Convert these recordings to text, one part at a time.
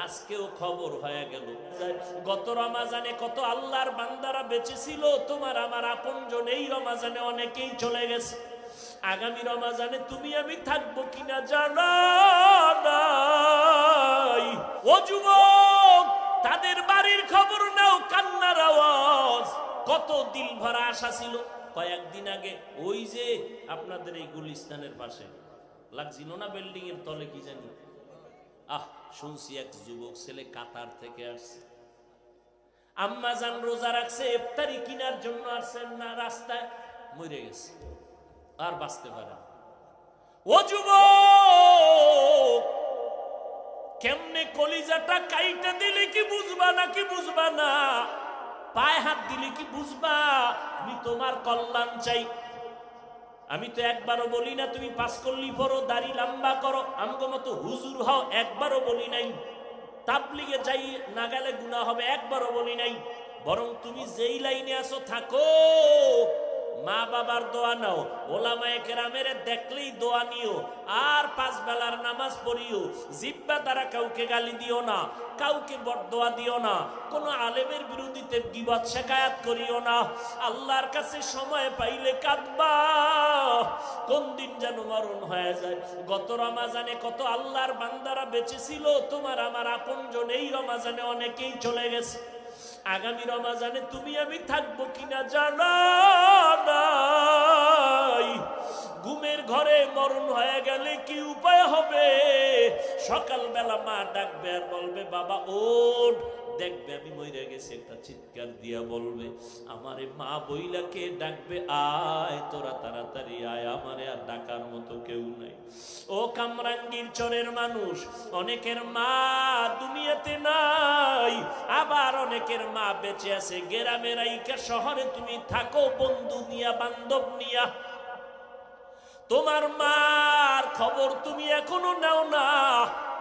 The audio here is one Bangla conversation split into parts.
আজকেও খবর হয়ে গেল। গত রমাজানে কত আল্লাহর বান্দারা বেঁচে ছিল, তোমার আমার আপনজন, এই রমাজানে অনেকেই চলে গেছে। আগামী রমাজানে তুমি আমি থাকবো কিনা জানা নাই। ও যুবক, তাদের বাড়ির খবর নাও, কান্নার আওয়াজ। কত দিল ভরা আশা ছিল। কয়েকদিন আগে ওই যে আপনাদের এই গুলিস্তানের পাশে লাগছিল না, বিল্ডিং এর তলে কি জানি, শুনছি এক যুবক ছেলে কাতার থেকে আসছে। আম্মা জান রোজা রাখছে, ইফতারি কেনার জন্য আসছেন না, রাস্তায় মরে গেছে, আর বাঁচতে পারে। ও যুবক, কেমনে কলিজাটা কাইটা দিলে কি বুঝবা নাকি বুঝবা না, পায়ে হাত দিলে কি বুঝবা? আমি তোমার কল্যাণ চাই। আমি তো একবারও বলি না তুমি পাস করলি পড়ো, দাড়ি লম্বা করো, আমগো মতো হুজুর হও, একবারও বলি নাই। তাবলিগে যাই না গেলে গুনাহ হবে, একবারও বলি নাই। বরং তুমি যেই লাইনে আছো থাকো, মা বাবার দোয়া নাও, ওলামায়ে কেরামের দেখলেই দোয়া নিও, আর 5 বেলার নামাজ পড়িও। জিব্বা দ্বারা কাউকে গালি দিও না, কাউকে বদদোয়া দিও না, কোনো আলেমের বিরুদ্ধে গীবত শিকায়াত করিও না। আল্লাহর কাছে সময় পাইলে কাঁদবা, কোন দিন যেন মরণ হয়ে যায়। গত রমাজানে কত আল্লাহর বান্দারা বেঁচে ছিল, তোমার আমার আপনজন, এই রমাজানে অনেকেই চলে গেছে। আগামী রমাজানে তুমি আমি থাকবো কিনা জানা নাই। ঘুমের ঘরে মরণ হয়ে গেলে কি উপায় হবে? সকালবেলা মা ডাকবে আর বলবে বাবা ওঠ, দেখবে আমি মরে গেছি, একটা চিৎকার দিয়া বলবে আমারে মা বইলাকে ডাকবে, আয় তোরা তাড়াতাড়ি আয়, আমারে আর ডাকার মতো কেউ নাই। ও কামরাঙ্গীর চরের মানুষ, অনেকের মা দুনিয়াতে নাই, আবার অনেকের মা বেঁচে আছে গ্রামের আইকা শহরে তুমি থাকো বন্ধু নিয়া বান্ধব নিয়া। তোমার মার খবর তুমি এখনো নাও না,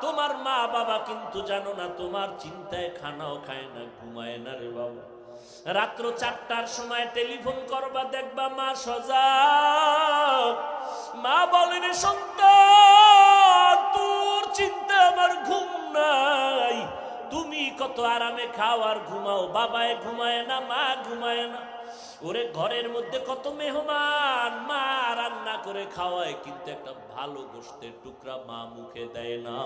তোমার মা বাবা কিন্তু জানো না, তোমার চিন্তায় খানাও খায় না, ঘুমায় না রে বাবা। রাত্র 4টার সময় টেলিফোন করবা, দেখবা মা সজাগ। মা বলে রে সন্তান, তোর চিন্তা আমার ঘুম নাই, তুমি কত আরামে খাও আর ঘুমাও, বাবায় ঘুমায় না, মা ঘুমায় না। ওরে ঘরের মধ্যে কত মেহমান, মা রান্না করে খাওয়ায়, কিন্তু একটা ভালো গোশতের টুকরা মা মুখে দেয় না,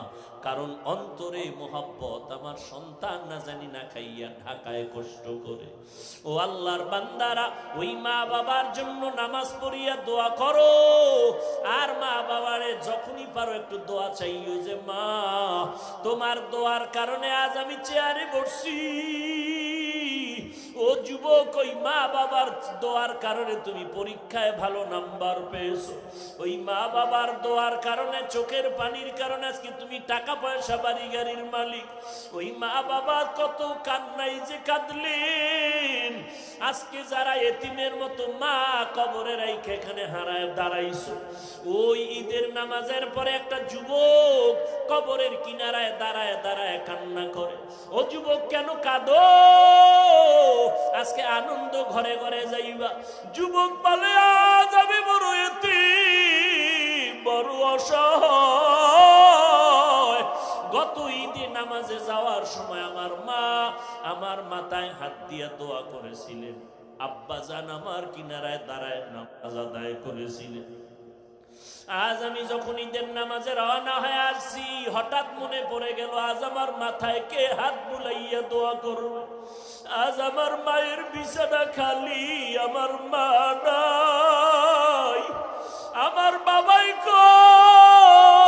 কারণ অন্তরে মোহাব্বত, আমার সন্তান না জানি না খাইয়া ঢাকায় কষ্ট করে। ও আল্লাহর বান্দারা, ওই মা বাবার জন্য নামাজ পড়িয়া দোয়া করো, আর মা বাবারে যখনই পারো একটু দোয়া চাইও যে মা তোমার দোয়ার কারণে আজ আমি চেয়ারে বসছি। ও যুবক, ওই মা বাবার দোয়ার কারণে তুমি পরীক্ষায় ভালো নাম্বার পেয়েছো, ওই মা বাবার দোয়ার কারণে, চোখের পানির কারণে আজকে তুমি টাকা পয়সা বাড়ি গাড়ির মালিক। ওই মা বাবা কত কান্নাই যে কাঁদলেন, আজকে যারা এতিমের মতো মা কবরে রাইখে এখানে হারায় দাঁড়াইছো। ওই ঈদের নামাজের পরে একটা যুবক কবরের কিনারায় দাঁড়ায় দাঁড়ায় কান্না করে। ও যুবক, কেন কাঁদো? আজকে আনন্দ ঘরে ঘরে যাইবা। যুবক বলে আজ আমি বড় এতিম, বড় অসহায়। গত ঈদে নামাজে যাওয়ার সময় আমার মা আমার মাথায় হাত দিয়া দোয়া করেছিলেন, আব্বা জান আমার কিনারায় দাঁড়ায় নামাজ আদায় করেছিলেন। আজ আমি যখন ঈদের নামাজে রওনা হয়ে আসছি, হঠাৎ মনে পড়ে গেল আজ আমার মাথায় কে হাত বুলাইয়া দোয়া করবে। আজ আমার মায়ের বিছানা খালি, আমার মা নাই, আমার বাবাই কই।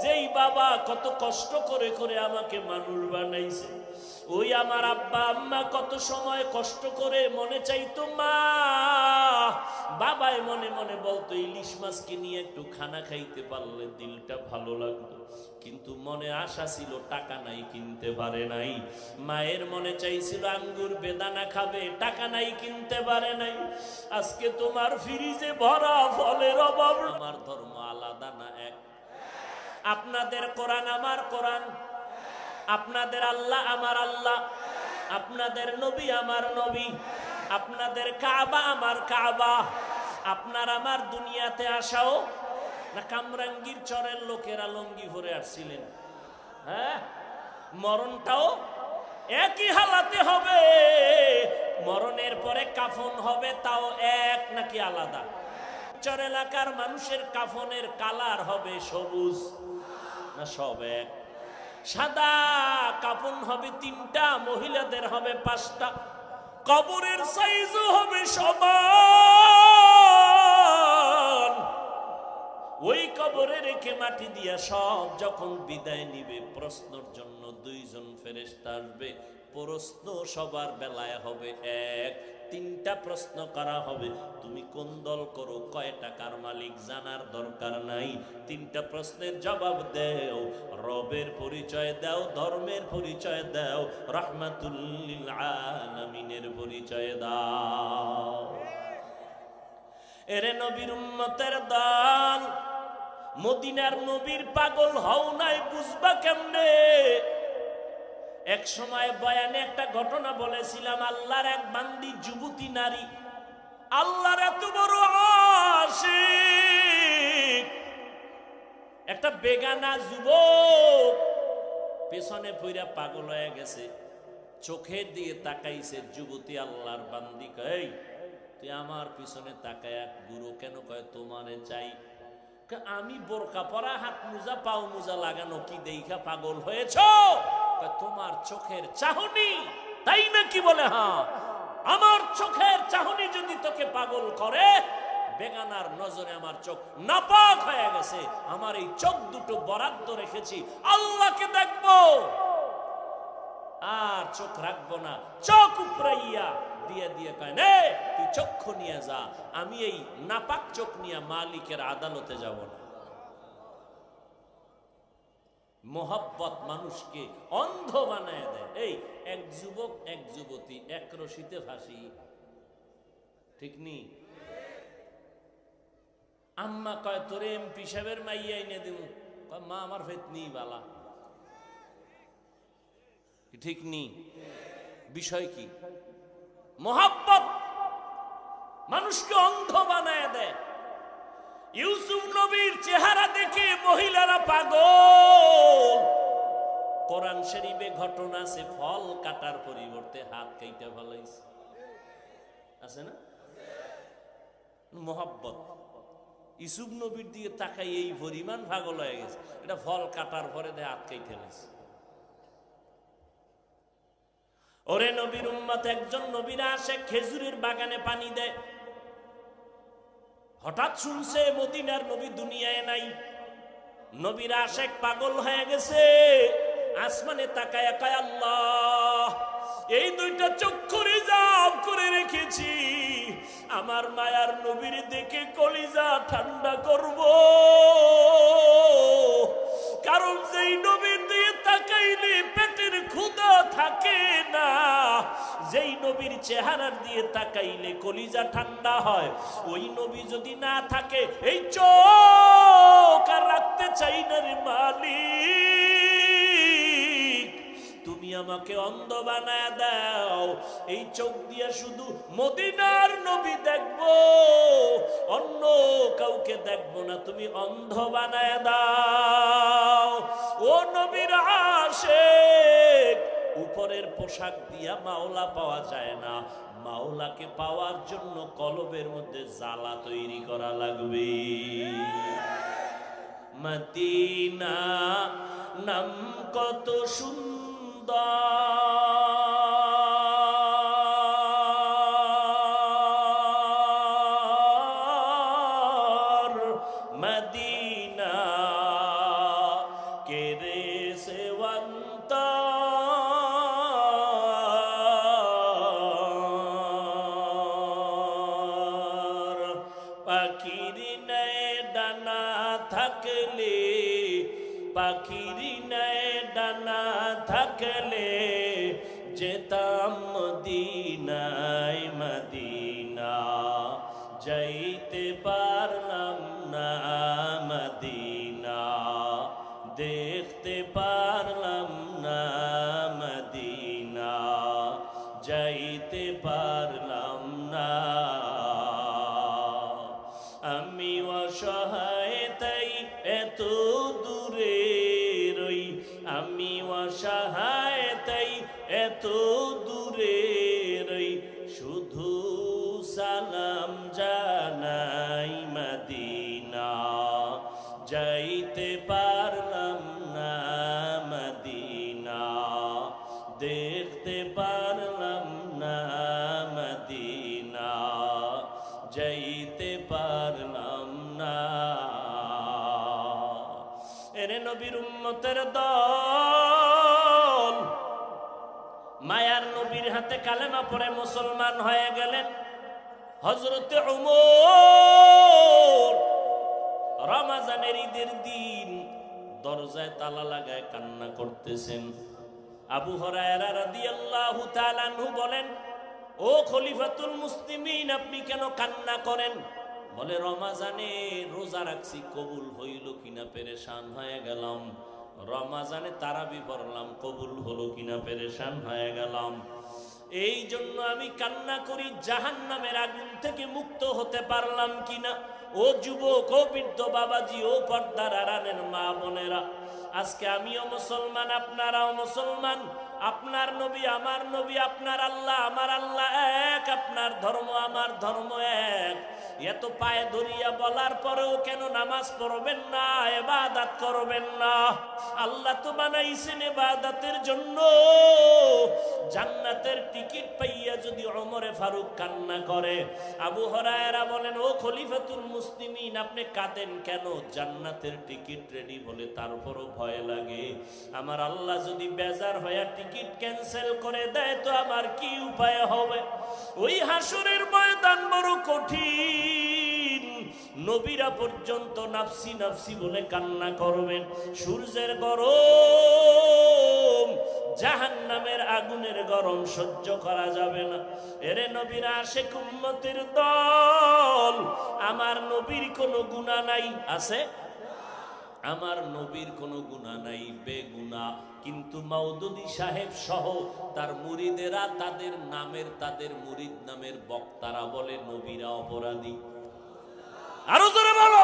যেই বাবা কত কষ্ট করে করে আমাকে মানুষ বানাইছে, ওই আমার আব্বা আম্মা কত সময় কষ্ট করে মনে চাইতো মা, বাবাই মনে মনে বলতো ইলিশ মাছকে নিয়ে একটু খানা খাইতে পারলে দিলটা ভালো লাগতো, কিন্তু মনে আশা ছিল, টাকা নাই কিনতে পারে নাই। মায়ের মনে চাইছিল আঙ্গুর বেদানা খাবে, টাকা নাই কিনতে পারে নাই। আজকে তোমার ফ্রিজে ভরা ফলের অভাব। আমার ধর্ম আলাদা না এক, আপনাদের কোরআন আমার কোরআন, আপনাদের আল্লাহ আমার আল্লাহ, আপনাদের নবী আমার নবী, আপনাদের কাবা আমার কাবা। আপনার আমার দুনিয়াতে আসাও না কামরাঙ্গীর চরের লোকেরা লঙ্গি ভরে আসছিলেন? হ্যাঁ, মরণটাও একই হালাতে হবে। মরণের পরে কাফন হবে, তাও এক নাকি আলাদা? চর এলাকার মানুষের কাফনের কালার হবে সবুজ না সব এক? সাদা কাফন হবে 3টা, মহিলাদের হবে 5টা। কবরের সাইজও হবে সমান। ওই কবরে রেখে মাটি দিয়া সব যখন বিদায় নিবে, প্রশ্নের জন্য 2 জন ফেরেশতা আসবে। প্রশ্ন সবার বেলায় হবে এক। 3টা প্রশ্ন করা হবে। তুমি কোন দল করো, কয় টাকার মালিক, জানার দরকার নাই। 3টা প্রশ্নের জবাব দাও, রবের পরিচয় দাও, ধর্মের পরিচয় দাও, রাহমাতুল লিল আলামিনের পরিচয় দাও। এরে নবীর উম্মতের দল, মদিনার নবীর পাগল হও নাই, বুঝবা কেমনে? এক সময় বয়ানে একটা ঘটনা বলেছিলাম। আল্লাহর এক বান্দি যুবতী নারী, আল্লাহর এত বড় আশিক, একটা বেগানা যুবক পেছনে পইরা পাগল হয়ে গেছে। চোখে দিয়ে তাকাইছে যুবতী আল্লাহর বান্দি, কই তুই আমার পিছনে তাকায় গুরু কেন? কয় তোমারে চাই। আমি বোরকা পরা, হাত মোজা পাও মোজা লাগানো, কি দেইখা পাগল হয়েছ? তোমার চোখের চাহনি, তাই নাকি? বলে হ্যাঁ, আমার চোখের চাহনি যদি তোকে পাগল করে, বেগানার নজরে আমার চোখ নাপাক হয়ে গেছে। আমার এই চোখ দুটো বরাদ্দ রেখেছি, আল্লাহকে দেখবো, আর চোখ রাখবো না। চোখ উপরাইয়া দিয়ে দিয়ে কয়, নে তুই চক্ষু নিয়ে যা, আমি এই নাপাক চোখ নিয়ে মালিকের আদালতে যাব না। মোহাব্বত মানুষকে অন্ধ বানায় দেয়। এই এক যুবক এক যুবতী এক রশিতে ফাঁসি, ঠিক নি? আম্মা কয় তোরে এমপি সাহেবের মাইয়া এনে দেব। মা আমার ফেতনি বালা, ঠিক নি? বিষয় কি? মোহাব্বত মানুষকে অন্ধ বানায় দেয়। ইউসুফ নবীর চেহারা দেখে মহিলারা পাগল। কোরআন শরীফে ঘটনা আছে, ফল কাটার পরিবর্তে হাত কাইটা ফলাইছে, আছে না? মোহাব্বত ইউসুফ নবীর দিকে তাকাই এই পরিমাণ পাগল হয়ে গেছে, এটা ফল কাটার পরে হাত কাইটা ফেলেছে। ওরে নবীর উম্মত, একজন নবীর আশিক খেজুরের বাগানে পানি দেয়। হঠাৎ শুনছে মদিনার নবী দুনিয়ায় নাই। নবীর আশিক পাগল হয়ে গেছে। আসমানে তাকায় কয়, আল্লাহ, এই 2টা চক্ষু রিজার্ভ করে রেখেছি, আমার মায়ার নবীর দেখে কলিজা ঠান্ডা করব। কারণ যেই নবীর দিয়ে তাকাইলে পেটের ক্ষুধা থাকে না, যেই নবীর চেহারার দিয়ে তাকাইলে কলিজা ঠান্ডা হয়, ওই নবী যদি না থাকে, এই চোখ আর রাখতে চাই না রে মালিক, তুমি আমাকে অন্ধ বানায় দাও। এই চোখ দিয়ে শুধু মদিনার নবী দেখবো, অন্য কাউকে দেখবো না, তুমি অন্ধ বানায় দাও। ও নবীর আশিক, উপরের পোশাক দিয়া মাওলা পাওয়া যায় না, মাওলাকে পাওয়ার জন্য কলবের মধ্যে জ্বালা তৈরি করা লাগবে। মদিনা নাম কত সুন্দর, মদিনা কে রে সেবন্ত, পাখির নাই ডানা থাকলে, পাখির নাই ডানা থাকলে, যেতাম মদিনায়, মদিনা যাইতে পারলাম না, মদিনা দেখতে পারলাম না, মদিনা যাইতে পারলাম না। আমি অসহায় তাই এত দূরে রই, আমি অসহায় তাই এত দূরে রই, শুধু সালাম জানাই মদিনা, যাইতে পারলাম না মদিনা, দেখতে পারলাম না মদিনা, যাইতে পারলাম না। এরে নবীর উম্মতের দল, মায়ার নবীর হাতে কালেমা পড়ে মুসলমান হয়ে গেলেন। হযরতে ওমর রমজানের ঈদের দিন দরজায় তালা লাগায় কান্না করতেছেন। আবু হুরায়রা রাদিয়াল্লাহু তাআলা আনহু বলেন, ও খলিফাতুল মুসলিমিন, আপনি কেন কান্না করেন? বলে, রমজানে রোজা রাখছি, কবুল হইল কিনা পেরেশান হয়ে গেলাম। রমজানে তারাবি পড়লাম, কবুল হলো কিনা পেরেশান হয়ে গেলাম। এই জন্য আমি কান্না করি, জাহান্নামের আগুন থেকে মুক্ত হতে পারলাম কিনা। ও যুবক, ও বৃদ্ধ বাবাজি, ও পর্দার আড়ালের মা বোনেরা, আজকে আমিও মুসলমান, আপনারাও মুসলমান। আপনার নবী আমার নবী, আপনার আল্লাহ আমার আল্লাহ এক, আপনার ধর্ম আমার ধর্ম এক। এত পায়ে ধরিয়া বলার পরেও কেন নামাজ পড়বেন না, ইবাদত করবেন না? আল্লাহ তো বানাইছেন ইবাদতের জন্য। জান্নাতের টিকিট পাইয়া যদি ওমরে ফারুক কান্না করে, আবু হুরায়রা বলেন, ও খলিফাতুল মুসলিমিন, আপনি কাঁদেন কেন? জান্নাতের টিকিট রেডি বলে তারপরও ভয় লাগে। আমার আল্লাহ যদি বেজার হয়ে টিকিট ক্যান্সেল করে দেয় তো আমার কি উপায় হবে? ওই হাসরের ময়দান বড় কঠিন। নবীরা পর্যন্ত নাফসি নাফসি বলে কান্না করবেন। সূর্যের গরম, জাহান্নামের আগুনের গরম সহ্য করা যাবে না। এরে নবীরা আশিক উম্মতের দল, আমার নবীর কোনো গুনাহ নাই, আছে? আমার নবীর কোনো গুনাহ নাই, বেগুনাহ। কিন্তু মাওদুদী সাহেব সহ তার মুরিদেরা, তাদের নামের, তাদের মুরিদ নামের বক্তারা বলে নবীরা অপরাধী। আরো জোরে বলো।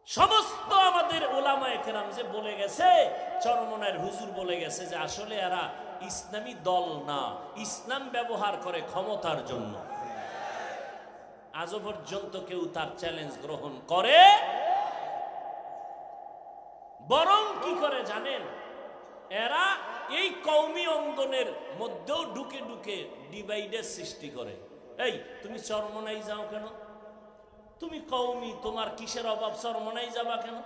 সমস্ত আমাদের উলামায়ে কেরাম যে বলে গেছে, চরমনায়ের হুজুর বলে গেছে যে আসলে এরা ইসলামী দল না, ইসলাম ব্যবহার করে ক্ষমতার জন্য। আজও পর্যন্ত কেউ তার চ্যালেঞ্জ গ্রহণ করে? বরং কি করে জানেন? এরা এই কওমি অঙ্গনের মধ্যেও ঢুকে ঢুকে ডিভাইডের সৃষ্টি করে। এই তুমি চরমনাই যাও কেন? তুমি কওমি, তোমার কিসের অভাব, চরমনাই যাবা কেন?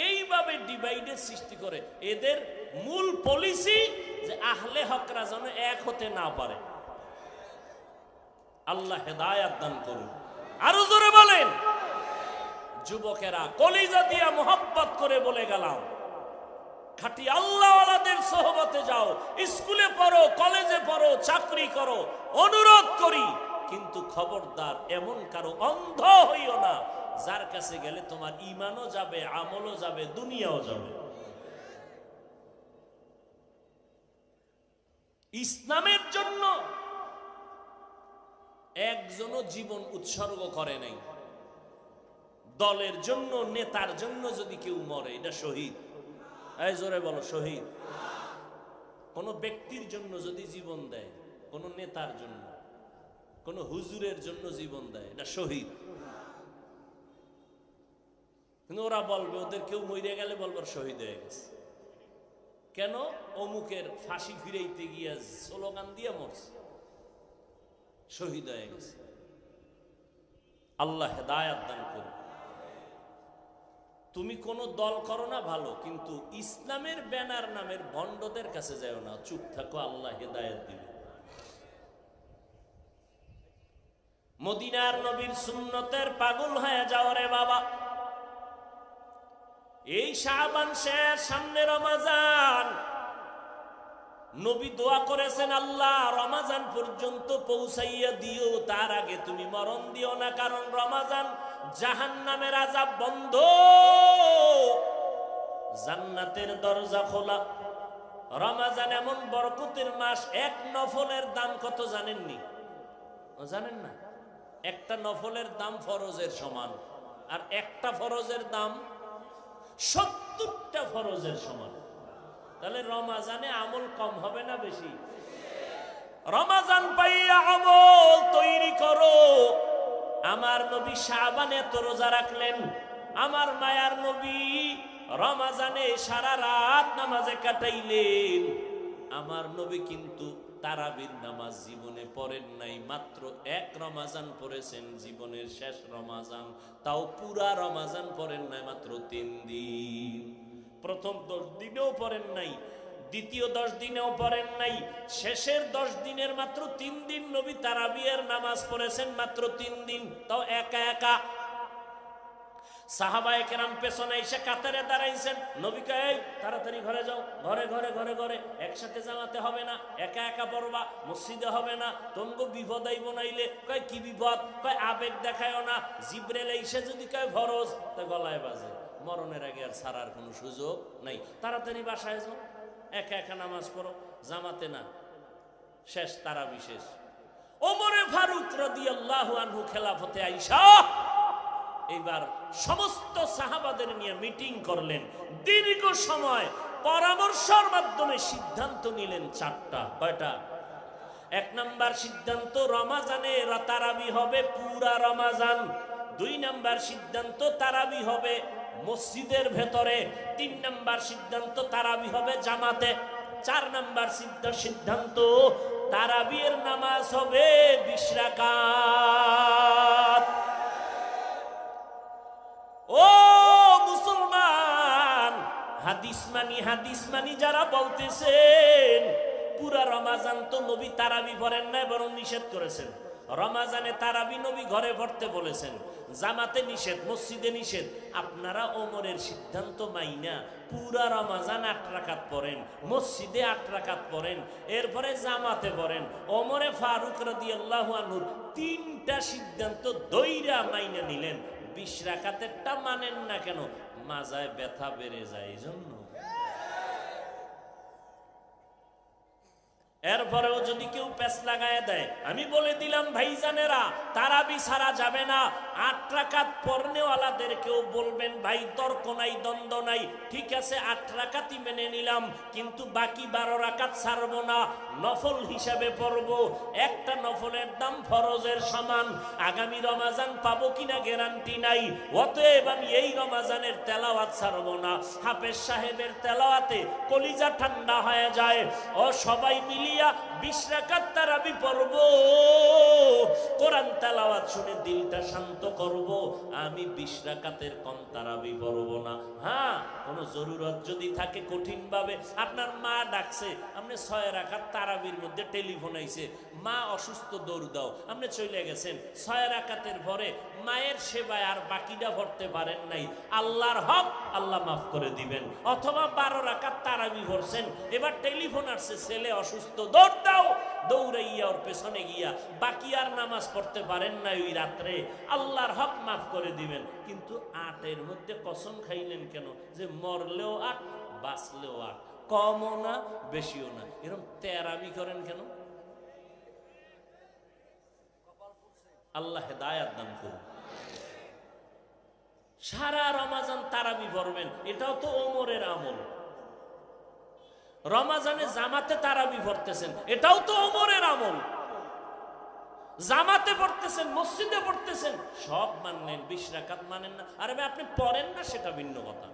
এইভাবে ডিভাইডের সৃষ্টি করে। এদের মূল পলিসি যে আহলে হকরা যেন এক হতে না পারে। আল্লাহ হেদায়াত দান করুন। আরো জোরে বলেন। যুবকেরা, কলিজা দিয়া মোহাব্বত করে বলে গেলাম, খাঁটি আল্লাহওয়ালাদের সোহবতে যাও, স্কুলে পড়ো, কলেজে পড়ো, চাকরি করো, অনুরোধ করি। কিন্তু খবরদার এমন কারো অন্ধ হইও না যার কাছে গেলে তোমার ঈমানও যাবে, আমলও যাবে, দুনিয়াও যাবে। ইসলামের জন্য একজনও জীবন উৎসর্গ করে নাই। দলের জন্য, নেতার জন্য যদি কেউ মরে, এটা শহীদ। এই জোরে বলো, শহীদ। কোন ব্যক্তির জন্য যদি জীবন দেয়, কোন নেতার জন্য, কোন হুজুরের জন্য জীবন দেয়, এটা শহীদ। কিন্তু ওরা বলবে, ওদের কেউ মরে গেলে বলবার শহীদ হয়ে গেছে। কেন? অমুকের ফাঁসি ফিরাইতে গিয়া স্লোগান দিয়ে মরছে, শহীদ হয়ে গেছে। আল্লাহ হেদায়াত দান করুন। তুমি কোন দল করো না ভালো, কিন্তু ইসলামের ব্যানার নামের ভণ্ডদের কাছে যাও না, চুপ থাকো, আল্লাহ হেদায়াত দিবে। মদিনার নবীর সুন্নতের পাগল হয়ে যাও রে বাবা। এই শাবান শেষ, সামনে রমজান। নবী দোয়া করেছেন, আল্লাহ রমজান পর্যন্ত পৌঁছাইয়া দিও, তার আগে তুমি মরণ দিও না। কারণ রমজান জাহান্নামের আযাব বন্ধ, জান্নাতের দরজা খোলা। রমজান এমন বরকতের মাস, এক নফলের দাম কত জানেননি? জানেন না? একটা নফলের দাম ফরজের সমান, আর একটা ফরজের দাম 70টা ফরজের সমান। তাহলে রমাজানে আমল কম হবে না বেশি? রমাজান পাইয়া আমল তৈরি করো। আমার নবী শাবানে এত রোজা রাখলেন, আমার মায়ার নবী রমাজানে সারা রাত নামাজে কাটাইলেন। আমার নবী কিন্তু তারাবির নামাজ জীবনে পড়েন নাই, মাত্র এক রমাজান পড়েছেন, জীবনের শেষ রমাজান, তাও পুরা রমাজান পড়েন নাই, মাত্র 3 দিন। প্রথম 10 দিনেও পড়েন নাই, দ্বিতীয় 10 দিনেও পড়েন নাই, শেষের 10 দিনের মাত্র 3 দিন নবী তারাবির নামাজ পড়েছেন, মাত্র 3 দিন, তাও একা একা। সাহাবায়ে কেরাম পেছনে এসে কাতারে দাঁড়াইছেন, নবী কয় তাড়াতাড়ি ঘরে যাও, ঘরে ঘরে ঘরে ঘরে, একসাথে জামাতে হবে না, একা একা পড়বা, মসজিদে হবে না, তোমগো বিপদ আইব নাইলে। কয় কি বিপদ? কয় আবেগ দেখায়ও না, জিবরাইল এসে যদি কয় ফরজ, তা গলায় বাজে, মরণের আগে আর ছাড়ার কোনো সুযোগ নাই, তাড়াতাড়ি বাসায় যাও, একা একা নামাজ পড়ো, জামাতে না। শেষ তারাবি শেষ। ওমরে ফারুক রাদিয়াল্লাহু আনহু খেলাফতে আইসা এইবার সমস্ত সাহাবাদের নিয়ে মিটিং করলেন, দীর্ঘ সময় পরামর্শের মাধ্যমে সিদ্ধান্ত নিলেন 4টা। কয়টা? 1 নাম্বার সিদ্ধান্ত, রমাজানে তারাবি হবে পুরা রমাজান। 2 নাম্বার সিদ্ধান্ত, তারাবি হবে মসজিদের ভেতরে। 3 নাম্বার সিদ্ধান্ত, তারাবি হবে জামাতে। 4 নাম্বার সিদ্ধান্ত, তারাবির নামাজ হবে 20 রাকাত। ও মুসলমান, হাদিস মানি যারা বলতেছেন পুরা রমাজান তো নবী তারাবি পড়েন না, বরং নিষেধ করেছেন। রমাজানে তারাবি নবী ঘরে পড়তে বলেছেন, জামাতে নিষেধ, মসজিদে নিষেধ। আপনারা ওমরের সিদ্ধান্ত মাইনা পুরা রমাজান 8 রাকাত পড়েন, মসজিদে 8 রাকাত পড়েন, এরপরে জামাতে পড়েন। ওমরে ফারুক রাদিয়াল্লাহু আনহুর 3টা সিদ্ধান্ত দইরা মাইনা নিলেন। 20 রাকাতেরটা মানেন না কেন? মাজায় ব্যথা বেড়ে যায় এই জন্য। এরপরেও যদি কেউ পেছ লাগায় দেয়, আমি বলে দিলাম ভাইজানেরা, তারাবি ছাড়া যাবে না। 8 রাকাত পড়নেওয়ালাদের কেউ বলবেন ভাই তর্ক নাই, দ্বন্দ্ব নাই, ঠিক আছে 8 রাকাতই মেনে নিলাম, কিন্তু বাকি 12 রাকাত ছাড়বো না, নফল হিসাবে পড়বো। একটা নফলের দাম ফরজের সমান। আগামী রমাজান পাবো কিনা গ্যারান্টি নাই, অতএব আমি এই রমাজানের তেলাওয়াত ছাড়বো না। হাফেজ সাহেবের তেলাওয়াতে কলিজা ঠান্ডা হয়ে যায়। ও সবাই মিলিয়া 20 রাকাত তারাবি পড়বো, কোরআন তেলাওয়াত শুনে দিলটা শান্ত করব। আমি 20 রাকাতের কম তারাবি পড়বো না। হ্যাঁ, কোনো জরুরত যদি থাকে, কঠিন ভাবে আপনার মা ডাকছে, আপনি 6 রাকাত তারাবির মধ্যে টেলিফোন আইছে, মা অসুস্থ, দৌড় দাও, আপনি চলে গেছেন। 6 রাকাতের পরে মায়ের সেবায় আর বাকিটা পড়তে পারেন নাই, আল্লাহর হক আল্লাহ মাফ করে দিবেন। অথবা 12 রাকাত তারাবি পড়ছেন, এবার টেলিফোন আসছে, ছেলে অসুস্থ, দৌড় দাও, দৌড়াইয়া ওর পেছনে গিয়া বাকি আর নামাজ পড়তে পারেন না ওই রাত্রে, আল্লাহর হক মাফ করে দিবেন। কিন্তু 8-এর মধ্যে কসম খাইলেন কেন? যে মরলেও 8, বাঁচলেও 8, কমও না বেশিও না, এরকম তেরামি করেন কেন? আল্লাহ হেদায়াত দান করুন। সারা রমাজান তারাবি পড়বেন, এটাও তো ওমরের আমল। রমাজানে জামাতে তারাবি পড়তেছেন, এটাও তো ওমরের আমল। জামাতে পড়তেছেন, মসজিদে পড়তেছেন, সব মানলেন, 20 রাকাত মানেন না। আরে ভাই, আপনি পড়েন না সেটা ভিন্ন কথা,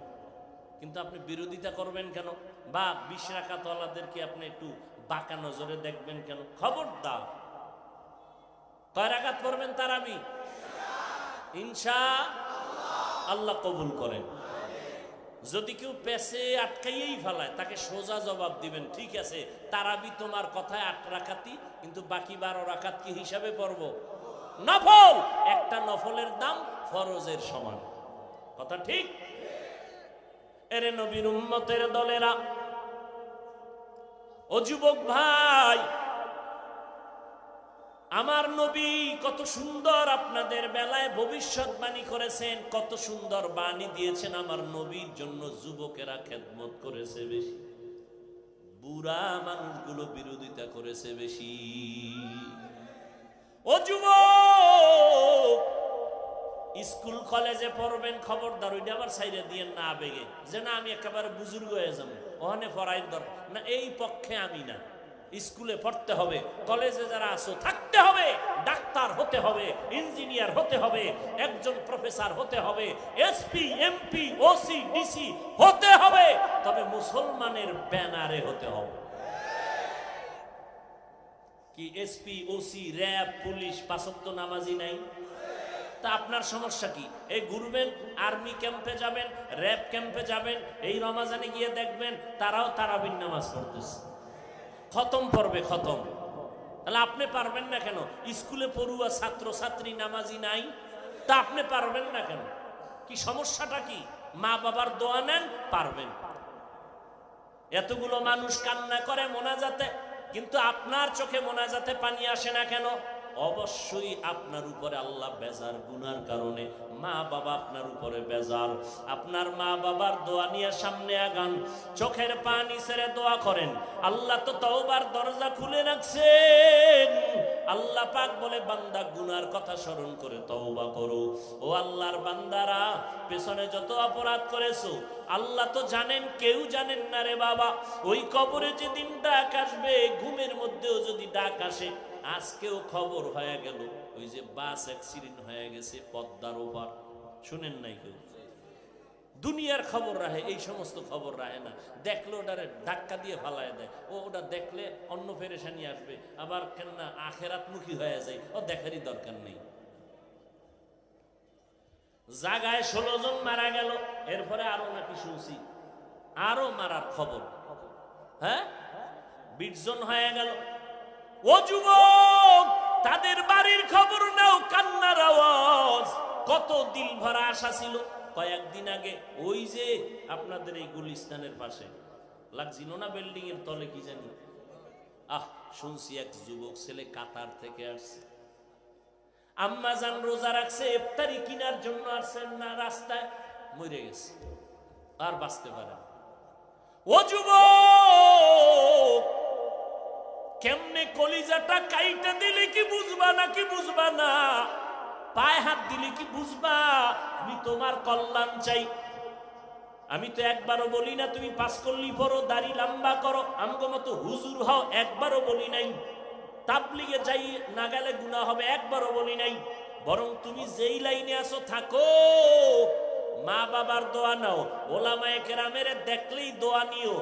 কিন্তু আপনি বিরোধিতা করবেন কেন? বা 20 রাকাত ওয়ালাদেরকে আপনি একটু বাঁকা নজরে দেখবেন কেন? খবরদার। কয় রাকাত পড়বেন তারাবি? ইনশাআল্লাহ কবুল করেন। যদি কেউ পেছে আটকাইয়েই ফেলায়, তাকে সোজা জবাব দিবেন, ঠিক আছে তারাবি তোমার কথায় 8 রাকাতই, কিন্তু বাকি 12 রাকাত কি হিসাবে পড়ব? নফল। একটা নফলের দাম ফরজের সমান। কথা ঠিক? এরে নবীর উম্মতের দলেরা, ও যুবক ভাই, আমার নবী কত সুন্দর আপনাদের বেলায় ভবিষ্যৎবাণী করেছেন, কত সুন্দর বাণী দিয়েছেন। আমার নবীর জন্য যুবকেরা খেদমত করেছে বেশি, বুড়া মানুষগুলো বিরোধিতা করেছে বেশি। ও যুবক, স্কুল কলেজে পড়বেন খবরদার ওইটা আবার ছাইরে দিয়ে না আবেগে যে না আমি একেবারে বুজুর্গ হয়ে যাবো ওখানে পড়াইর দরকার না, এই পক্ষে আমি না। স্কুলে পড়তে হবে, কলেজে যারা আছো থাকতে হবে, ডাক্তার হতে হবে, ইঞ্জিনিয়ার হতে হবে, একজন প্রফেসর হতে হবে, এসপি এমপি ওসি ডিসি হতে হবে, তবে মুসলমানের ব্যানারে হতে হবে। কি এসপি ওসি র্যাব পুলিশ পাঁচ ওয়াক্ত নামাজি নাই? তা আপনার সমস্যা কি? এই ঘুরবেন, আর্মি ক্যাম্পে যাবেন, র্যাব ক্যাম্পে যাবেন, এই রমাজানে গিয়ে দেখবেন তারাও তারাবির নামাজ পড়তেছে, খতম পড়বে খতম। তাহলে আপনি পারবেন না কেন? স্কুলে পড়ুয়া ছাত্র ছাত্রী নামাজি নাই, তা আপনি পারবেন না কেন? কি সমস্যাটা কি? মা বাবার দোয়া নেন, পারবেন। এতগুলো মানুষ কান্না করে মোনাজাতে, কিন্তু আপনার চোখে মোনাজাতে পানি আসে না কেন? অবশ্যই আপনার উপরে আল্লাহ বেজার, গুনার কারণে মা বাবা আপনার উপরে বেজার। আপনার মা বাবার দোয়া নিয়ে সামনে আগান, চোখের পানি ছেড়ে দোয়া করেন। আল্লাহ তো তওবার দরজা খুলে রাখছেন। আল্লাহ পাক বলে বান্দা গুনার কথা স্মরণ করে তওবা করো। ও আল্লাহর বান্দারা, পেছনে যত অপরাধ করেছো আল্লাহ তো জানেন, কেউ জানেন না রে বাবা। ওই কবরে যেদিন ডাক আসবে, ঘুমের মধ্যেও যদি ডাক আসে, আজকেও খবর হয়ে গেল ওই যে বাস অ্যাক্সিডেন্ট হয়ে গেছে পদ্মার ওপার, শুনেন নাই কেউ? দুনিয়ার খবর রাখে, এই সমস্ত খবর রাখে না। দেখলে ওটারে ধাক্কা দিয়ে ফালায় দেয়, ও ওটা দেখলে অন্য পেরেশানি আসবে, আবার কেন না আখেরাতমুখী হয়ে যায়, ও দেখারই দরকার নেই। জাগায় 16 জন মারা গেল, এরপরে আরো নাকি শুনছি আরো মারার খবর, হ্যাঁ 20 জন হয়ে গেল। ও যুবক, তাদের বাড়ির খবর নাও, কান্নার আওয়াজ। কত দিল ভরা আশা ছিল। কয়েকদিন আগে ওই যে আপনাদের এই গুলিস্তানের পাশে লাগছিল না বিল্ডিং এর তলে কি জানি, শুনছি এক যুবক ছেলে কাতার থেকে আসছে, আম্মা জান রোজা রাখছে, ইফতারি কেনার জন্য আসছেন না, রাস্তায় মরে গেছে, আর বাঁচতে পারে। ও যুবক, কেমনে কলিজাটা কাইটা দিলে কি বুঝবা নাকি বুঝবা না? পায়ে হাত দিলে কি বুঝবা? আমি তোমার কল্যাণ চাই। আমি তো একবারও বলি না তুমি পাস করলি পড়ো, দাড়ি লম্বা করো, আমগো মতো হুজুর হও, একবারও বলি নাই। তাবলিগে যাই না গেলে গুনাহ হবে, একবারও বলি নাই। বরং তুমি যেই লাইনে আসো থাকো, মা বাবার দোয়া নাও, ওলামায়ে কেরামের দেখলেই দোয়া নিও,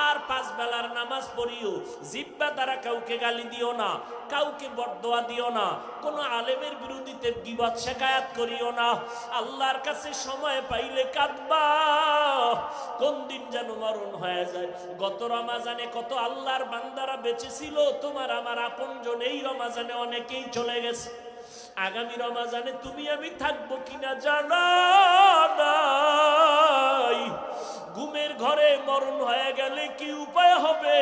আর 5 বেলার নামাজ পড়িও। জিব্বা দ্বারা কাউকে গালি দিও না, কাউকে বদদোয়া দিও না, কোনো আলেমের বিরুদ্ধে গীবত শিকায়াত করিও না। আল্লাহর কাছে সময় পাইলে কাঁদবা, কোন দিন যেন মরণ হয়ে যায়। গত রমাজানে কত আল্লাহর বান্দারা বেঁচে ছিল, তোমার আমার আপনজন। এই রমাজানে অনেকেই চলে গেছে। আগামী রমাজানে তুমি আমি থাকবো কিনা জানা নাই। ঘুমের ঘরে মরণ হয়ে গেলে কি উপায় হবে?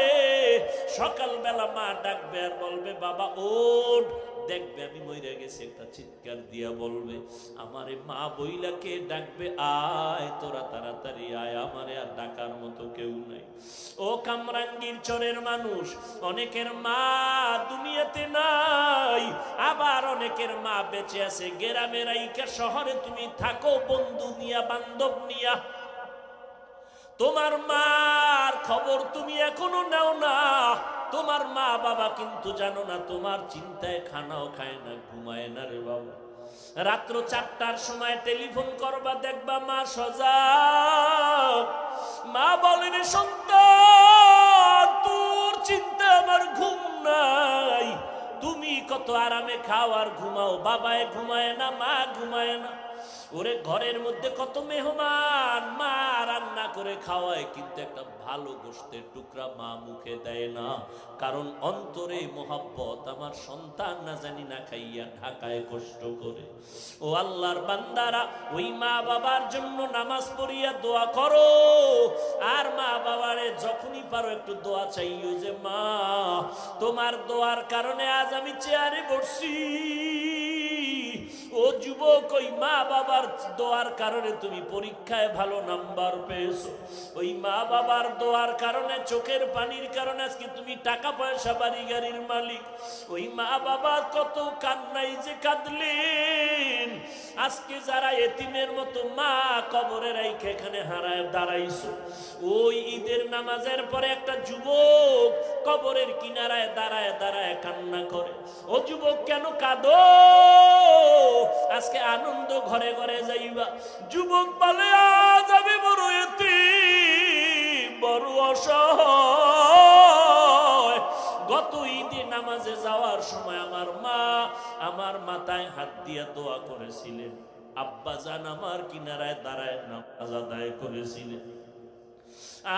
সকালবেলা মা ডাকবে আর বলবে বাবা ওঠ, দেখবে আমি মরে গেছি, একটা চিৎকার দিয়া বলবে আমারে মা বইলাকে ডাকবে, আয় তোরা তাড়াতাড়ি আয়, আমারে আর ডাকার মতো কেউ নাই। ও কামরাঙ্গীর চরের মানুষ, অনেকের মা দুনিয়াতে নাই, আবার অনেকের মা বেঁচে আছে গ্রামের আইকা শহরে তুমি থাকো বন্ধু নিয়া বান্ধব নিয়া। তোমার মার খবর তুমি এখনো নাও না। তোমার মা বাবা কিন্তু জানো না, তোমার চিন্তায় খানাও খায় না, ঘুমায় না রে বাবা। রাত্র 4টার সময় টেলিফোন করবা, দেখবা মা সজাগ। মা বলেন সন্তান তোর চিন্তা আমার ঘুম নাই, তুমি কত আরামে খাও আর ঘুমাও, বাবায় ঘুমায় না, মা ঘুমায় না। ওরে ঘরের মধ্যে কত মেহমান, মা রান্না করে খাওয়ায়, কিন্তু একটা ভালো গোশতের টুকরা মা মুখে দেয় না, কারণ অন্তরে মোহাব্বত, আমার সন্তান না জানি না খাইয়া ঢাকায় কষ্ট করে। ও আল্লাহর বান্দারা, ওই মা বাবার জন্য নামাজ পড়িয়া দোয়া করো, আর মা বাবারে যখনই পারো একটু দোয়া চাইও যে মা তোমার দোয়ার কারণে আজ আমি চেয়ারে বসছি, ও যুবক, ওই মা বাবার দোয়ার কারণে তুমি পরীক্ষায় ভালো নাম্বার পেয়েছো, ওই মা বাবার দোয়ার কারণে, চোখের পানির কারণে আজকে তুমি টাকা পয়সা বাড়ি গাড়ির মালিক। ওই মা বাবা কত কান্নাই যে কাঁদলেন। আজকে যারা এতিমের মতো মা কবরে রাইখে এখানে হারায় দাঁড়াইছো, ওই ঈদের নামাজের পরে একটা যুবক কবরের কিনারায় দাঁড়ায় দাঁড়ায় কান্না করে। ও যুবক, কেন কাঁদো? আজকে আনন্দ ঘরে ঘরে যাইবা। যুবক বলে, আজ আমি বড় এতিম, বড় অসহায়। গত ঈদে নামাজে যাওয়ার সময় আমার মা আমার মাথায় হাত দিয়ে দোয়া করেছিলেন, আব্বা জান আমার কিনারায় দাঁড়ায় নামাজ আদায় করেছিলেন।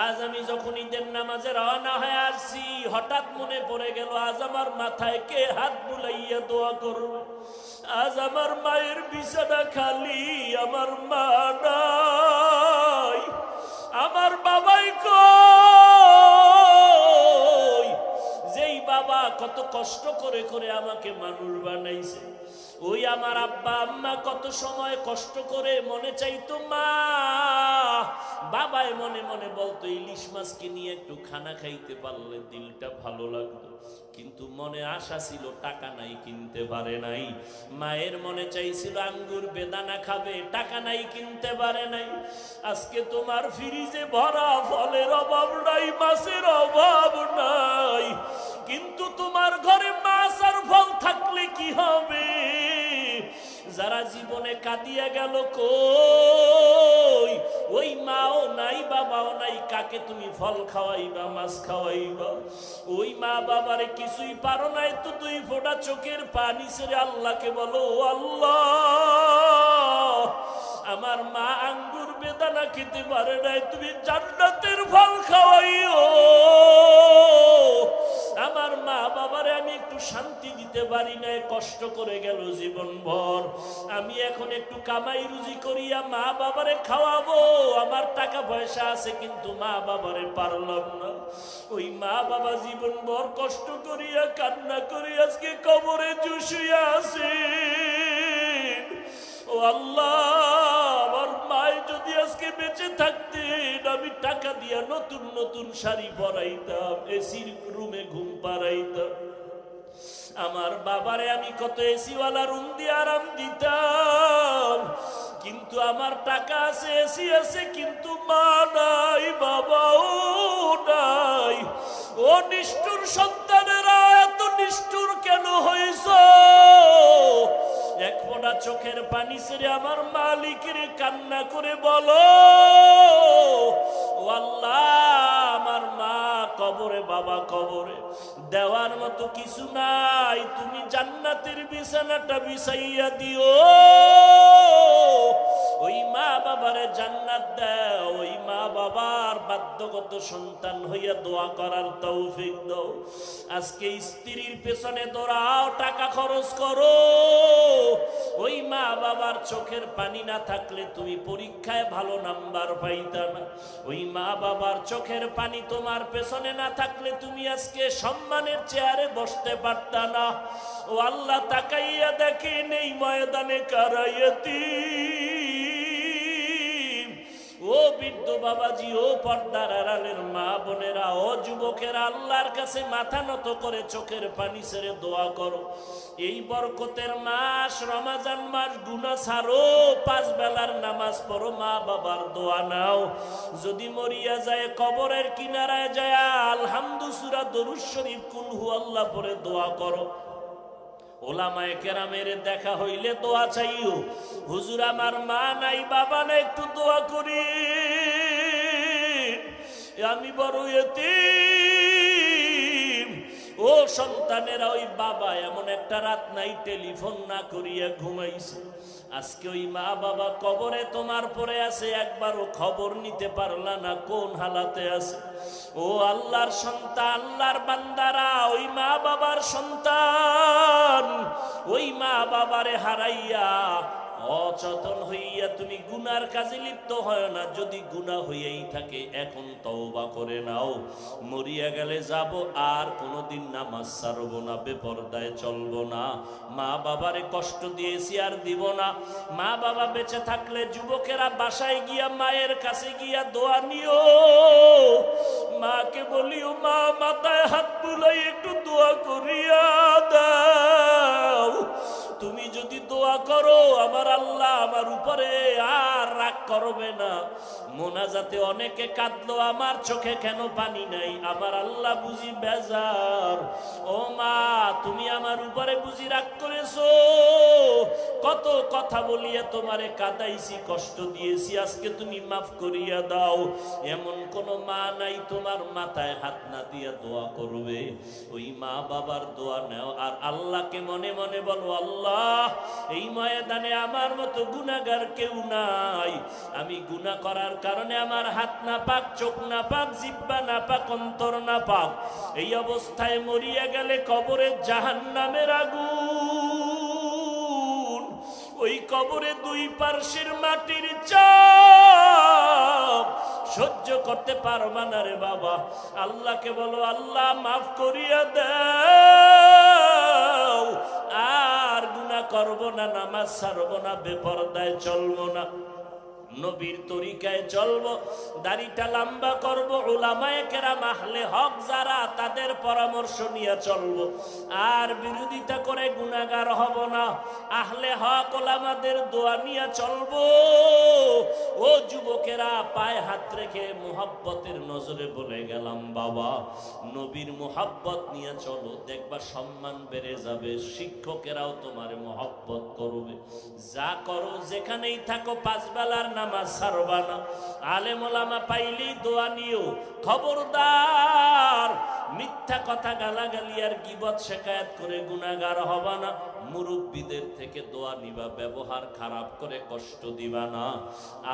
আজ আমি যখন ঈদের নামাজে রওনা হয়ে আসছি, হঠাৎ মনে পড়ে গেল আজ আমার মাথায় কে হাত বুলাইয়া দোয়া করবে। আজ আমার মায়ের বিছানা খালি, আমার মা নাই, আমার বাবাই কই। যেই বাবা কত কষ্ট করে করে আমাকে মানুষ বানাইছে, ওই আমার আব্বা আম্মা কত সময় কষ্ট করে মনে চাইতো মা, বাবাই মনে মনে বলতো ইলিশ মাছকে নিয়ে একটু খানা খাইতে পারলে দিলটা ভালো লাগতো। কিন্তু মনে আশা ছিল, টাকা নাই কিনতে পারে নাই। মায়ের মনে চাইছিল আঙ্গুর বেদানা খাবে, টাকা নাই কিনতে পারে নাই। আজকে তোমার ফ্রিজে ভরা ফলের অভাব নাই, মাছের অভাব নাই, কিন্তু তোমার ঘরে মাছ আর ফল থাকলে কি হবে? যারা জীবনে কাঁদিয়া গেল কই, ওই মাও নাই বাবাও নাই, কাকে তুমি ফল খাওয়াইবা, মাছ খাওয়াইবা? ওই মা বাবারে কিছুই পারো নাই তো দুই ফোঁটা চোখের পানি ছেড়ে আল্লাহকে বলো, ও আল্লাহ, আমার মা আঙ্গুর বেদানা খেতে পারে নাই, তুমি জান্নাতের ফল খাওয়াইও। আমার মা বাবারে আমি একটু শান্তি দিতে পারি নাই, কষ্ট করে গেল জীবনভর। আমি এখন একটু কামাই রুজি করিয়া মা বাবারে খাওয়াবো, আমার টাকা পয়সা আছে, কিন্তু মা বাবারে পারলাম না। ওই মা বাবা জীবনভর কষ্ট করিয়া কান্না করি আজকে কবরে চুষিয়া আছে। ও আল্লাহ, আমার মায় যদি আজকে বেঁচে থাকতেন, আমি টাকা দিয়া নতুন নতুন শাড়ি পরাইতাম, এসির রুমে ঘুম পাড়াইতাম। আমার বাবারে আমি কত এসিওয়ালা রুম দিয়ে আরাম দিতাম, কিন্তু আমার টাকা আছে, এসি আছে, কিন্তু মা নাই, বাবাও নাই। ও নিষ্ঠুর সন্তানেরা, এত নিষ্ঠুর কেন হইছ? এক ফোঁটা চোখের পানি ছেড়ে আমার মালিকের কান্না করে বলো, ও আল্লাহ, আমার মা কবরে, বাবা কবরে, দেওয়ার মতো কিছু নাই, তুমি জান্নাতের বিছানাটা বিছাইয়া দিও। ওই মা বাবারে জান্নাত দাও, ওই মা বাবার বাধ্যগত সন্তান হইয়া দোয়া করার তৌফিক দাও। আজকে স্ত্রীর পেছনে দৌড়াও, টাকা খরচ করো, ওই মা বাবার চোখের পানি না থাকলে তুমি পরীক্ষায় ভালো নাম্বার পাইতা না। ওই মা বাবার চোখের পানি তোমার পেছনে না থাকলে তুমি আজকে সম্মানের চেয়ারে বসতে পারতা না। ও আল্লাহ, তাকাইয়া দেখেন এই ময়দানে কারাইয়াতি, ও বৃদ্ধ বাবাজি, ও পর্দার আড়ালের মা বোনেরা, ও যুবকেরা, আল্লাহর কাছে মাথা নত করে চোখের পানি ছেড়ে দোয়া করো। এই বরকতের মাস রমজান মাস, গুনাহ ছাড়ো, 5 বেলার নামাজ পড়ো, মা বাবার দোয়া নাও। যদি মরিয়া যায় কবরের কিনারায় যায় আলহামদু সূরা দরুদ শরীফ কুল হু আল্লাহ পড়ে দোয়া করো। ওলামায়ে কেরামের দেখা হইলে দোয়া চাইও, হুজুর আমার মা নাই, বাবা নাই, একটু দোয়া করি, আমি বড় এতিম। ও সন্তানেরা, ওই বাবা এমন একটা রাত নাই টেলিফোন না করিয়া ঘুমাইছে। আজকে ওই মা বাবা কবরে তোমার পরে আছে, একবারও খবর নিতে পারলা না কোন হালাতে আছে। ও আল্লাহর সন্তান, আল্লাহর বান্দারা, ওই মা বাবার সন্তান, ওই মা বাবারে হারাইয়া অচেতন হইয়া তুমি গুনার কাজে লিপ্ত হয় না। যদি গুনাহ হইয়াই থাকে এখন তওবা করে নাও। মরিয়া গেলে যাব, আর কোনোদিন নামাজ ছাড়ব না, বেপরদায় চলবো না। মা বাবারে কষ্ট দিয়েছি আর দিব না। মা বাবা বেঁচে থাকলে যুবকেরা বাসায় গিয়া মায়ের কাছে গিয়া দোয়া নিও। মাকে বলিও, মা মাথায় হাত বুলাই একটু দোয়া করিয়া দাও। তুমি যদি দোয়া করো আমার আল্লাহ আমার উপরে আর রাগ করবে না। মোনাজাতে অনেকে কাঁদলো, আমার চোখে কেন পানি নাই? আমার আল্লাহ বুঝি বেজার। ও মা, তুমি আমার উপরে বুঝি রাগ করেছো? কত কথা বলিয়া তোমারে কাঁদাইছি, কষ্ট দিয়েছি, আজকে তুমি মাফ করিয়া দাও। এমন কোন মা নাই তোমার মাথায় হাত না দিয়া দোয়া করবে? ওই মা বাবার দোয়া নাও, আর আল্লাহকে মনে মনে বলো, আল্লাহ এই ময়দানে আমার মতো গুনাহগার কেউ নাই। আমি গুনাহ করার কারণে আমার হাত না পাক, চোখ না পাক, জিহ্বা না পাক, অন্তর না পাক। এই অবস্থায় মরিয়া গেলে কবরে জাহান্নামের আগুন। ওই কবরে দুই পার্শ্বের মাটির চাপ সহ্য করতে পারবা না রে বাবা। আল্লাহকে বলো, আল্লাহ মাফ করিয়া দাও, আর গুনাহ করব না, নামাজ ছাড়ব না, বেপরদায় চলবো না, নবীর তরিকায় চলবো, দাড়িটা লম্বা করব, উলামায়ে কেরাম আহলে হক যারা তাদের পরামর্শ নিয়ে চলবো, আর বিরোধিতা করে গুনাহগার হব না। আহলে হক ওলামাদের দোয়া নিয়ে চলবো। ও যুবকেরা, পায়ে হাত রেখে মুহাব্বতের নজরে বলে গেলাম, বাবা নবীর মুহাব্বত নিয়ে চলো, দেখবা সম্মান বেড়ে যাবে। শিক্ষকেরাও তোমার মুহাব্বত করবে। যা করো যেখানেই থাকো, পাঁচ বেলার নামাজ ছাড়বা না। আলেম ওলামা পাইলেই দোয়া নিও। খবরদার মিথ্যা কথা, গালাগালি আর গীবত শিকায়াত করে গুনাহগার হবা না। মুরব্বীদের থেকে দোয়া নিবা, ব্যবহার খারাপ করে কষ্ট দিবা না।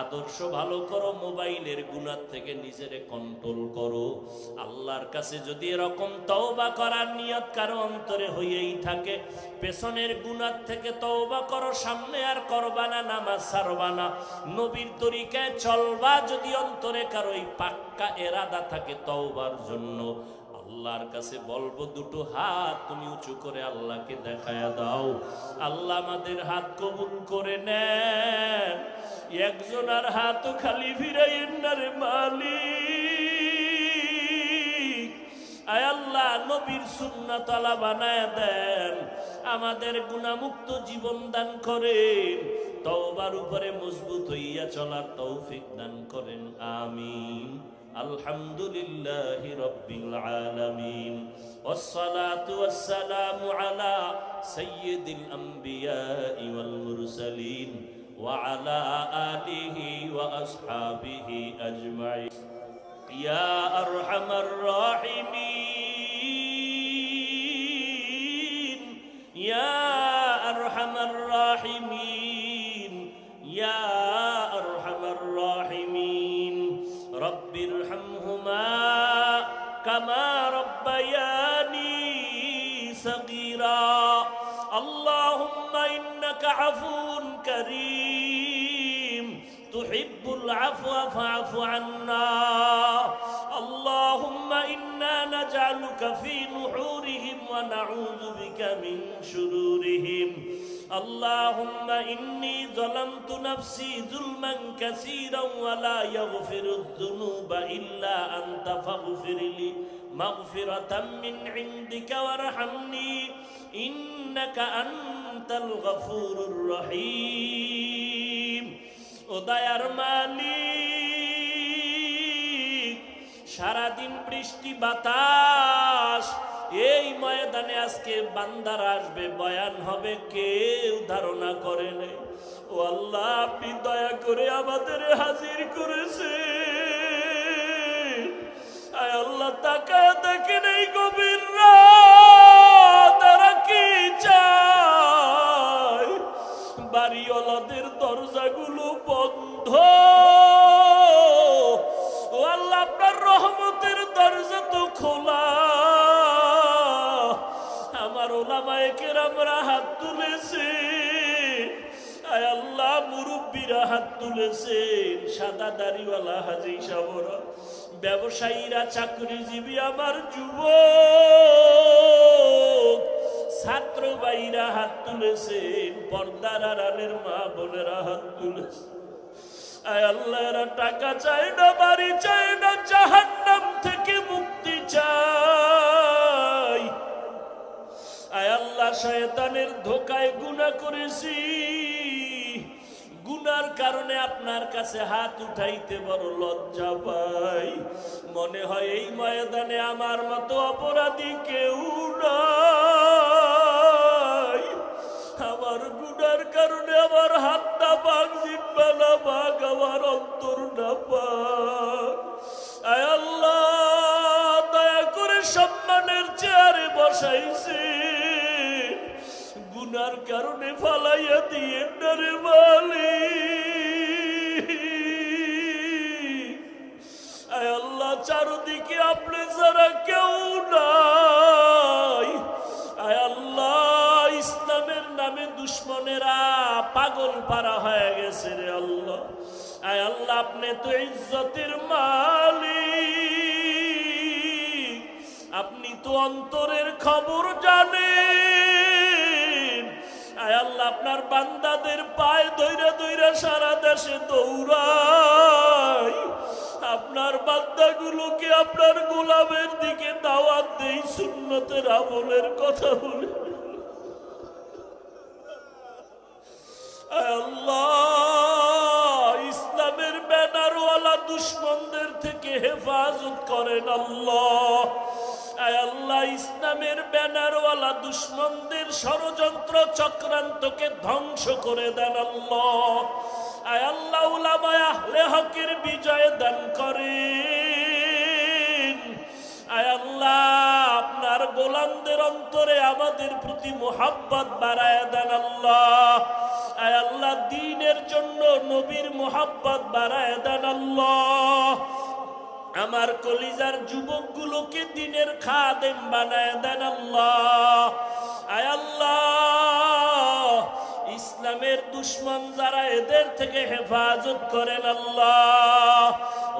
আদর্শ ভালো করো, মোবাইলের গুনাহ থেকে নিজেরে কন্ট্রোল করো। আল্লাহর কাছে যদি এরকম তওবা করার নিয়ত কারো অন্তরে হইয়াই থাকে, পেছনের গুনাহ থেকে তওবা করো, সামনে আর করবা না, নামাজ ছাড়বা না, নবীর তরিকায় চলবা। যদি অন্তরে কারো এই পাক্কা এরাদা থাকে তওবার জন্য, আল্লাহর কাছে বলবো, দুটো হাত তুমি উঁচু করে আল্লাহকে দেখায়া দাও। আল্লাহ আমাদের হাত কবুল করে নেন। একজনের হাত খালি ফিরাইয়েন না রে মালিক। আয় আল্লাহ, নবীর সুন্নাত আলা বানায় দেন। আমাদের গুনাহমুক্ত জীবন দান করেন। তওবার উপরে মজবুত হইয়া চলার তৌফিক দান করেন। আমিন। আলহামদুলিল্লাহি রাব্বিল আলামিন, ওয়াসসালাতু ওয়াসসালামু আলা সাইয়্যিদিল আমবিয়াই ওয়াল মুরসালিন ওয়া আলা আলিহি ওয়া আসহাবিহি আজমাইন। ইয়া আরহামার রাহিমিন, ইয়া আরহামার রাহিমিন, ইয়া আরহামার রাহিমিন। রব্বিরহামহুমা কামা রব্বায়ানি সগীরা। আল্লাহুম্মা ইন্নাকা আফুউন কারীম তুহিব্বুল আফওয়া ফা'ফু আন্না। আল্লাহুম্মা ইন্না নাজআলুকা ফী নুহুরিহিম ওয়া নাউযু বিকা মিন শুরুরিহিম। اللهم إني ظلمت نفسي ظلما كثيرا ولا يغفر الذنوب إلا أنت فاغفر لي مغفرة من عندك وارحمني إنك أنت الغفور الرحيم. উদয়ার মালিক, সারাদিন বৃষ্টি বাতাস, এই ময়দানে আজকে বান্দার আসবে, বয়ান হবে, কেউ ধারণা করে নাই। ও আল্লাহ, আপনি দয়া করে আমাদের হাজির করেছেন। আয় আল্লাহ, তাকায় দেখেন এই গভীর রাত তারা কি চায়। বাড়িওয়ালাদের দরজাগুলো বন্ধ। ও আল্লাহ, আপনার রহমতের দরজা তো খোলা। আমার ওলামায়ে কেরামরা হাত তুলেছে। আয় আল্লাহ, তুলেছেন, সাদা দাড়িওয়ালা হাজী সাহেবরা, ব্যবসায়ীরা, চাকরিজীবী, আমার যুবক ছাত্র ভাইরা হাত তুলেছেন, পর্দার আড়ালের মা বোনেরা হাত তুলেছে। আয় আল্লাহ, এরা টাকা চায় না, বাড়ি চায় না, জাহান্নাম থেকে মুক্তি চায়। আয় আল্লাহ, শয়তানের ধোকায় গুনাহ করেছি, গুনার কারণে আপনার কাছে হাত উঠাইতে বড় লজ্জা পাই। মনে হয় এই ময়দানে আমার মতো অপরাধী কেউ নাই। আমার গুনার কারণে আমার হাত না পাক, জিহ্বা না পাক, আমার অন্তর না পাক। আয় আল্লাহ, দয়া করে সম্মানের চেয়ারে বসাইছে, গুনার কারণে ফালাইয়া দিয়ে ডরে মালিক। আয় আল্লাহ, চারদিকে আপনি ছাড়া কেউ নাই। আয় আল্লাহ, ইসলামের নামে দুশ্মনেরা পাগল পারা হয়ে গেছে রে আল্লাহ। আয় আল্লাহ, আপনি তো ইজ্জতের মালিক, আপনি তো অন্তরের খবর জানেন। আয় আল্লাহ, আপনার বান্দাদের পায়ে ধইরা ধইরা সারা দেশে দৌড়াই, আপনার বান্দাগুলোকে আপনার গোলামের দিকে দাওয়াত দেই, সুন্নতের আমলের কথা বলে। আয় আল্লাহ, ইসলামের ব্যানারওয়ালা দুশ্মনদের থেকে হেফাজত করেন আল্লাহ। আয় আল্লাহ, ইসলামের ব্যানারওয়ালা দুশ্মনদের ষড়যন্ত্র চক্রান্তকে ধ্বংস করে দেন আল্লাহ। আয় আল্লাহ, উলামায়ে আহলে হকের বিজয় দান করেন। আয় আল্লাহ, আপনার গোলামদের অন্তরে আমাদের প্রতি মুহাব্বত বাড়ায় দেন আল্লাহ। আয় আল্লাহ, দ্বীনের জন্য নবীর মুহাব্বত বাড়ায় দেন আল্লাহ। আমার কলিজার যুবকগুলোকে দ্বীনের খাদেম বানায় দেন আল্লাহ। আয় আল্লাহ, ইসলামের দুশ্মন যারা, এদের থেকে হেফাজত করেন আল্লাহ।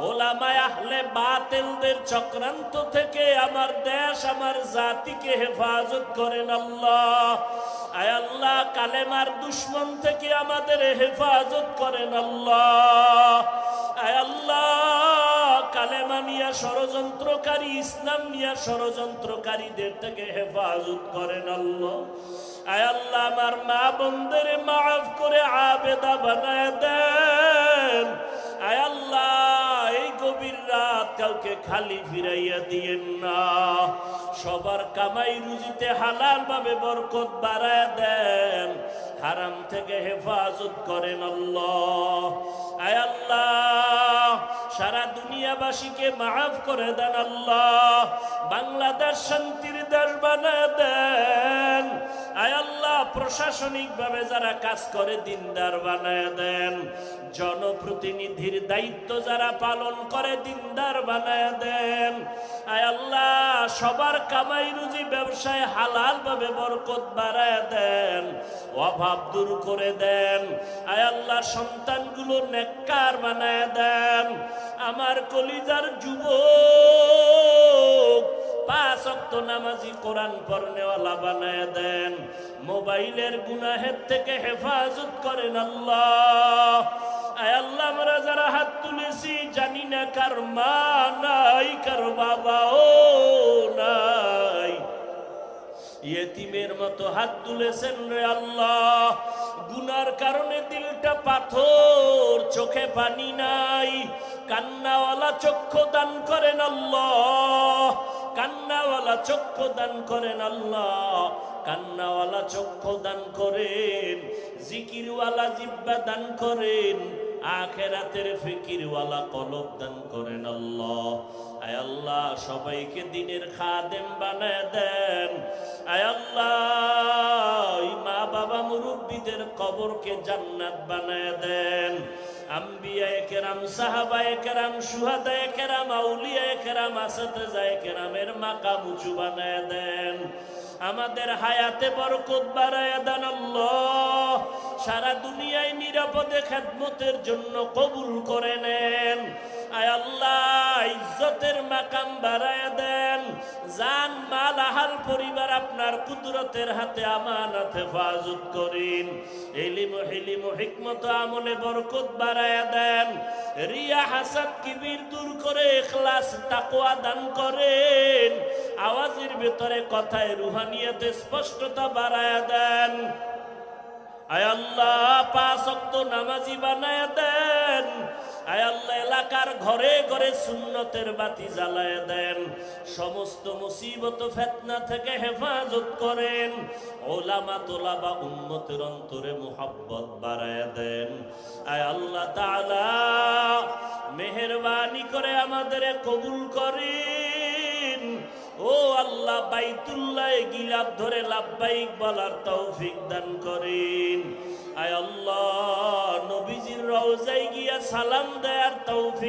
ওলামায়ে আহলে বাতিলদের চক্রান্ত থেকে আমার দেশ, আমার জাতিকে হেফাজত করেন আল্লাহ। আয় আল্লাহ, কালেমার দুশ্মন থেকে আমাদের হেফাজত করেন আল্লাহ। আয় আল্লাহ, কালেমা নিয়া ষড়যন্ত্রকারী, ইসলাম নিয়া ষড়যন্ত্রকারীদের থেকে হেফাজত করেন আল্লাহ। আয় আল্লাহ, আমার মা বোনদের মাফ করে আবেদা বানায় দেন। আয় আল্লাহ, এই গভীর রাত কাউকে খালি ফিরাইয়া দিয়েন না, সবার কামাই রুজিতে হালাল ভাবে বরকত বাড়ায় দেন, হারাম থেকে হেফাজত করেন আল্লাহ। আয় আল্লাহ, সারা দুনিয়াবাসীকে মাফ করে দেন আল্লাহ। বাংলাদেশ শান্তির দেশ বানায় দেন। আয় আল্লাহ, প্রশাসনিক ভাবে যারা কাজ করে দিনদার বানায় দেন। জনপ্রতিনিধির দায়িত্ব যারা পালন করে দিনদার বানায় দেন। আয় আল্লাহ, সবার কামাই রুজি ব্যবসায় হালাল ভাবে বরকত বাড়ায় দেন, অভাব দূর করে দেন। আয় আল্লাহ, সন্তানগুলো নেককার বানায় দেন। আমার কলিজার যুবক 5 ওয়াক্ত নামাজি, কোরআন পড়নেওয়ালা বানায় দেন। মোবাইলের গুনাহের থেকে হেফাজত করেন আল্লাহ। আয় আল্লাহ, আমরা যারা হাত তুলেছি, জানি না কার মা নাই, কার বাবাও নাই, ইয়েতিমের মতো হাত তুলেছেন রে আল্লাহ। গুনার কারণে দিলটা পাথর, চোখে পানি নাই, কান্নাওয়ালা চক্ষু দান করেন আল্লাহ। কান্নাওয়ালা চক্ষু দান করেন আল্লাহ। কান্নাওয়ালা চক্ষু দান করেন, জিকিরওয়ালা জিহ্বা দান করেন, আখিরাতের ফিকিরওয়ালা কলব দান করেন আল্লাহ। আয় আল্লাহ, সবাইকে দ্বীনের খাদেম বানায় দেন। আয় আল্লাহ, মা বাবা মুরব্বীদের কবরকে জান্নাত বানায় দেন। আম্বিয়ায়ে কেরাম, সাহাবায়ে কেরাম, শুহাদায়ে কেরাম, আউলিয়ায়ে কেরাম, আসাতেজায়ে কেরামের মাকাম উঁচু বানায় দেন। আমাদের হায়াতে বরকত বাড়ায়া দেন আল্লাহ। সারা দুনিয়ায় নিরাপদে খেদমতের জন্য কবুল করে নেন। আয় আল্লাহ, ইজ্জতের মাকাম বাড়ায়া দেন। জান মাল আহাল পরিবার আপনার কুদরতের হাতে আমানত হেফাজত করেন। ইলম হিলিম হিকমত আমলে বরকত বাড়ায়া দেন। রিয়া হাসাদ কিবির দূর করে ইখলাস তাকওয়া দান করেন। আওয়াজের ভিতরে কথায় রুহানিয়তে স্পষ্টতা বাড়ায়া দেন। আয় আল্লাহ, 5 ওয়াক্ত নামাজি বানায়া দেন। আয় আল্লাহ, এলাকার ঘরে ঘরে সুন্নতের বাতি জ্বালায়া দেন। সমস্ত মুসিবত ফিতনা থেকে হেফাজত করেন। ওলামা তোলাবা উম্মতের অন্তরে মুহাব্বত বাড়ায়া দেন। আয় আল্লাহ তাআলা, মেহেরবানি করে আমাদের কবুল করেন। ও আল্লাহ, বাইতুল্লাহ গিলাপ ধরে লাব্বাইক বলার তৌফিক দান করেন। আয় আল্লাহ, নবীজির রওজায় গিয়া সালাম দেয়ার তৌফিক